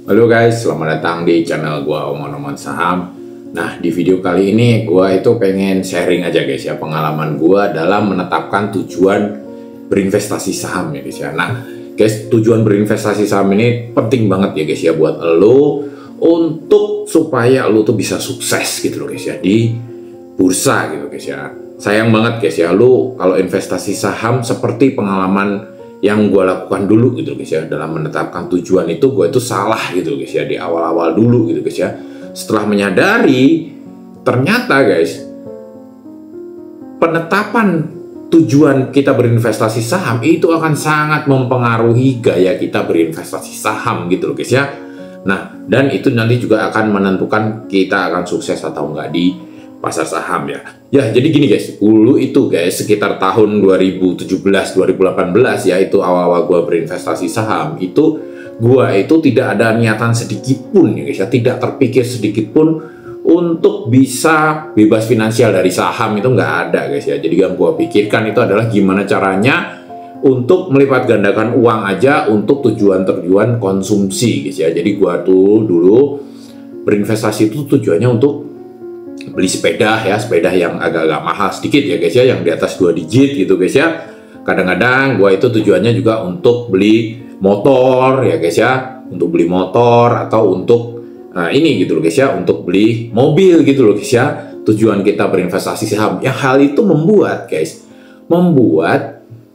Halo guys, selamat datang di channel gua Omong-Omong Saham. Nah, di video kali ini gua itu pengen sharing aja guys ya, pengalaman gua dalam menetapkan tujuan berinvestasi saham ya guys ya. Nah, guys, tujuan berinvestasi saham ini penting banget ya guys ya buat lo untuk supaya lo tuh bisa sukses gitu loh guys ya di bursa gitu guys ya. Sayang banget guys ya, lo kalau investasi saham seperti pengalaman yang gue lakukan dulu gitu guys ya, dalam menetapkan tujuan itu gue itu salah gitu guys ya di awal-awal dulu gitu guys ya. Setelah menyadari ternyata guys, penetapan tujuan kita berinvestasi saham itu akan sangat mempengaruhi gaya kita berinvestasi saham gitu loh guys ya. Nah, dan itu nanti juga akan menentukan kita akan sukses atau enggak di pasar saham ya. Ya, jadi gini guys, dulu itu guys sekitar tahun 2017-2018 ya, itu awal-awal gue berinvestasi saham, itu gue itu tidak ada niatan sedikit pun ya guys ya, tidak terpikir sedikit pun untuk bisa bebas finansial dari saham, itu nggak ada guys ya. Jadi yang gue pikirkan itu adalah gimana caranya untuk melipat gandakan uang aja untuk tujuan-tujuan konsumsi guys ya. Jadi gue tuh dulu berinvestasi itu tujuannya untuk beli sepeda ya, sepeda yang agak-agak mahal sedikit ya guys ya, yang di atas 2 digit gitu guys ya. Kadang-kadang gua itu tujuannya juga untuk beli motor ya guys ya, untuk beli motor atau untuk ini gitu loh guys ya, untuk beli mobil gitu loh guys ya. Tujuan kita berinvestasi saham, yang hal itu membuat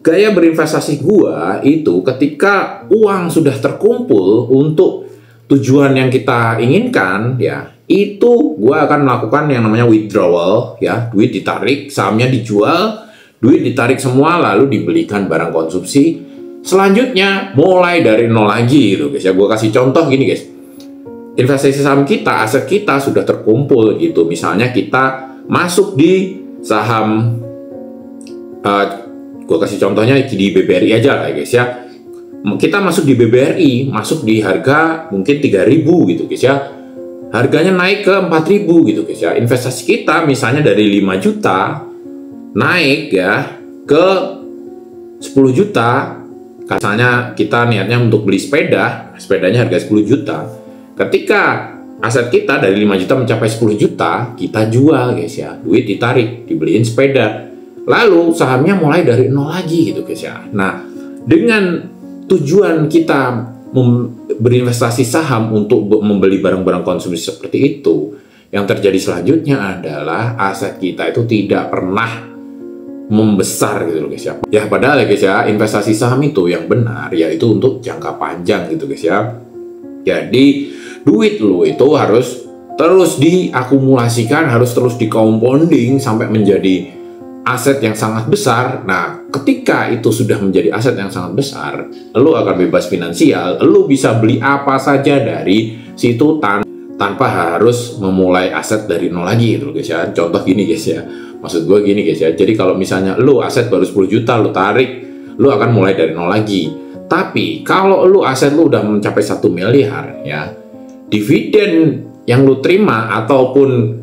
gaya berinvestasi gua itu ketika uang sudah terkumpul untuk tujuan yang kita inginkan ya, itu gue akan melakukan yang namanya withdrawal ya, duit ditarik, sahamnya dijual, duit ditarik semua lalu dibelikan barang konsumsi. Selanjutnya mulai dari nol lagi gitu guys ya. Gue kasih contoh gini guys, investasi saham kita, aset kita sudah terkumpul gitu, misalnya kita masuk di saham, gue kasih contohnya di BBRI aja lah guys ya. Kita masuk di BBRI, masuk di harga mungkin 3.000 gitu guys ya, harganya naik ke 4.000 gitu guys ya. Investasi kita misalnya dari 5 juta naik ya ke 10 juta. Misalnya kita niatnya untuk beli sepeda, sepedanya harga 10 juta. Ketika aset kita dari 5 juta mencapai 10 juta, kita jual guys ya, duit ditarik, dibeliin sepeda. Lalu sahamnya mulai dari nol lagi gitu guys ya. Nah, dengan tujuan kita berinvestasi saham untuk membeli barang-barang konsumsi seperti itu, yang terjadi selanjutnya adalah aset kita itu tidak pernah membesar gitu loh guys ya. Ya padahal ya guys ya, investasi saham itu yang benar yaitu untuk jangka panjang gitu guys ya. Jadi duit lo itu harus terus diakumulasikan, harus terus di-compounding sampai menjadi aset yang sangat besar. Nah, ketika itu sudah menjadi aset yang sangat besar, lo akan bebas finansial, lo bisa beli apa saja dari situ tanpa harus memulai aset dari nol lagi gitu guys ya. Contoh gini guys ya, maksud gue gini guys ya, jadi kalau misalnya lo aset baru 10 juta lo tarik, lo akan mulai dari nol lagi. Tapi kalau lo aset lo udah mencapai 1 miliar ya, dividen yang lo terima ataupun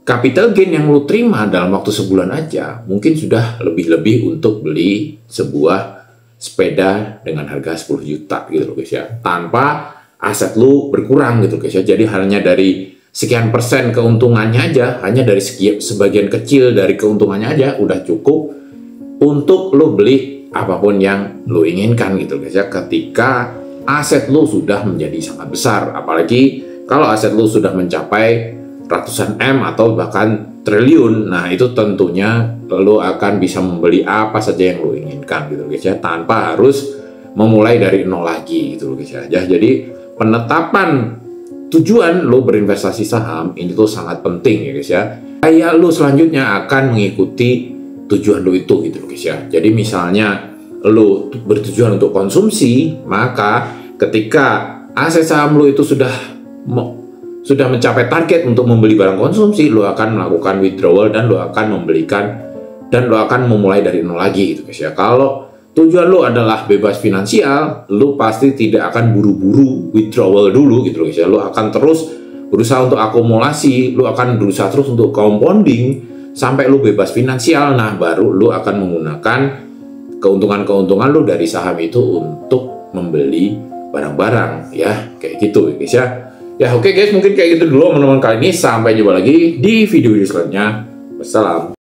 capital gain yang lu terima dalam waktu sebulan aja mungkin sudah lebih-lebih untuk beli sebuah sepeda dengan harga 10 juta gitu loh guys ya, tanpa aset lu berkurang gitu guys ya. Jadi hanya dari sekian persen keuntungannya aja, hanya dari sebagian kecil dari keuntungannya aja udah cukup untuk lu beli apapun yang lu inginkan gitu guys ya, ketika aset lu sudah menjadi sangat besar. Apalagi kalau aset lu sudah mencapai ratusan M atau bahkan triliun, nah itu tentunya lo akan bisa membeli apa saja yang lo inginkan gitu guys ya, tanpa harus memulai dari nol lagi gitu guys ya. Jadi penetapan tujuan lo berinvestasi saham ini tuh sangat penting ya guys ya. Kayak lo selanjutnya akan mengikuti tujuan lo itu gitu guys ya. Jadi misalnya lo bertujuan untuk konsumsi, maka ketika aset saham lo itu sudah mencapai target untuk membeli barang konsumsi, lo akan melakukan withdrawal dan lo akan membelikan dan lo akan memulai dari nol lagi gitu guys ya. Kalau tujuan lo adalah bebas finansial, lo pasti tidak akan buru-buru withdrawal dulu gitu guys ya. Lo akan terus berusaha untuk akumulasi, lo akan berusaha terus untuk compounding sampai lo bebas finansial. Nah, baru lo akan menggunakan keuntungan-keuntungan lo dari saham itu untuk membeli barang-barang ya, kayak gitu ya guys ya. Ya oke guys, mungkin kayak gitu dulu teman-teman kali ini. Sampai jumpa lagi di video selanjutnya. Wassalam.